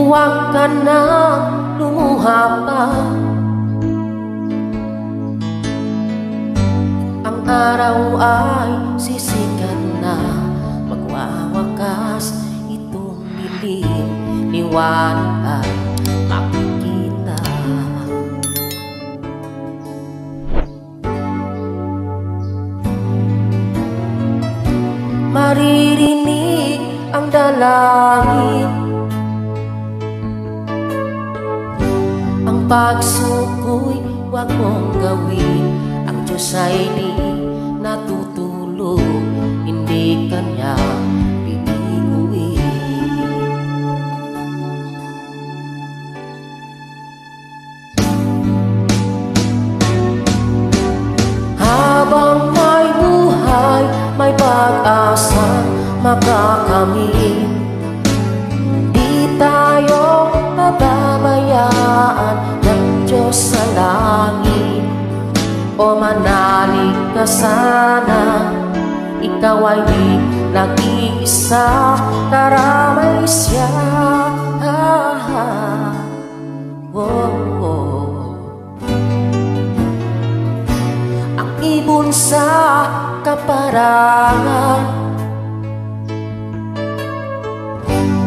huwag ka na lumuha pa. Ang araw ay sisikat na, magwawakas itong dilim, liwanag ay makikita. Maririnig ang dalangin, ang pagsuko'y huwag mong gawin. Ang Diyos ay di natutulog, hindi Kanya bibiguin. Habang may buhay, may pag-asa makakamit. Di tayo pababayaan ng Diyos sa langit. O manalig ka sana, ikaw ay di nag-iisa, karamay siya. Ang ibon sa kaparangan,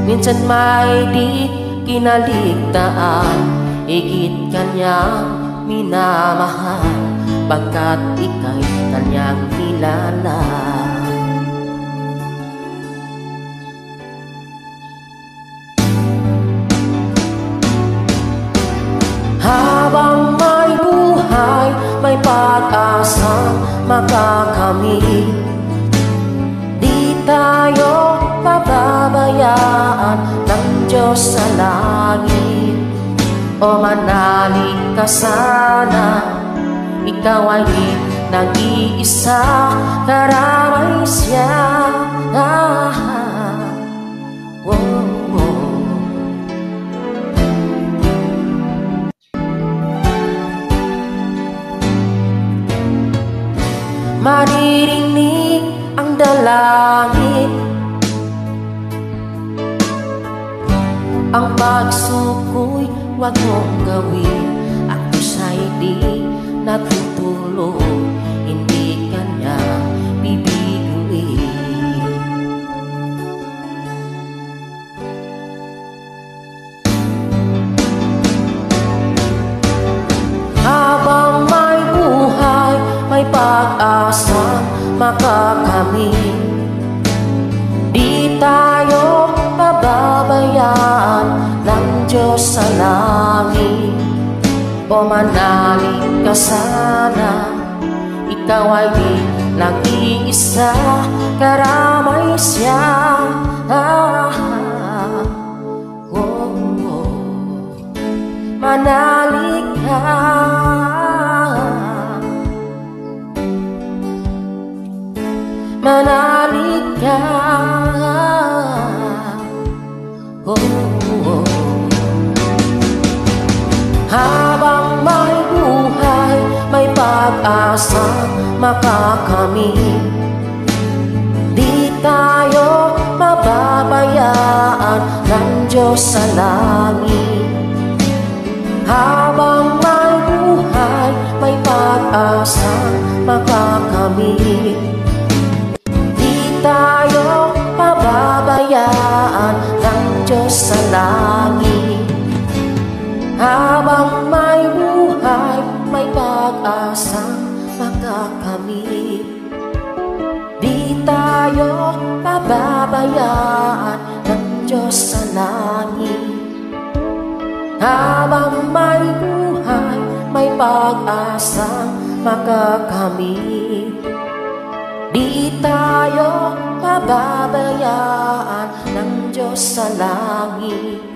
minsan may di kinaligtaan, higit Kanyang minamahal, pagkat ika'y Kanyang kilala. Habang may buhay, may pag-asang makakamit. Di tayo pababayaan ng Diyos sa langit. O manalig ka sana, ikaw ay di nag-iisa, karamay siya. Maririnig ang dalangin, ang pagsuko'y huwag mong gawin. Ang Diyos ay di natutulog, hindi Kanya bibiguin. Habang may buhay, may pag-asa makakamit. Di tayo pababayaan ng Diyos sa langit. O manalig ka sana, ikaw ay di nag-iisa, karamay siya. Manalig ka, manalig ka. Habang may buhay, may pag-asa makakamit. Di tayo mababayaan ng Diyos sa langit. Habang may buhay, may pag-asa makakamit. Di tayo pababayaan ng Diyos sa langit. Habang may buhay, may pag-asang makakamit. Di tayo pababayaan ng Diyos sa langit. Habang may buhay, may pag-asang makakamit. Di tayo pababayaan ng Diyos sa langit.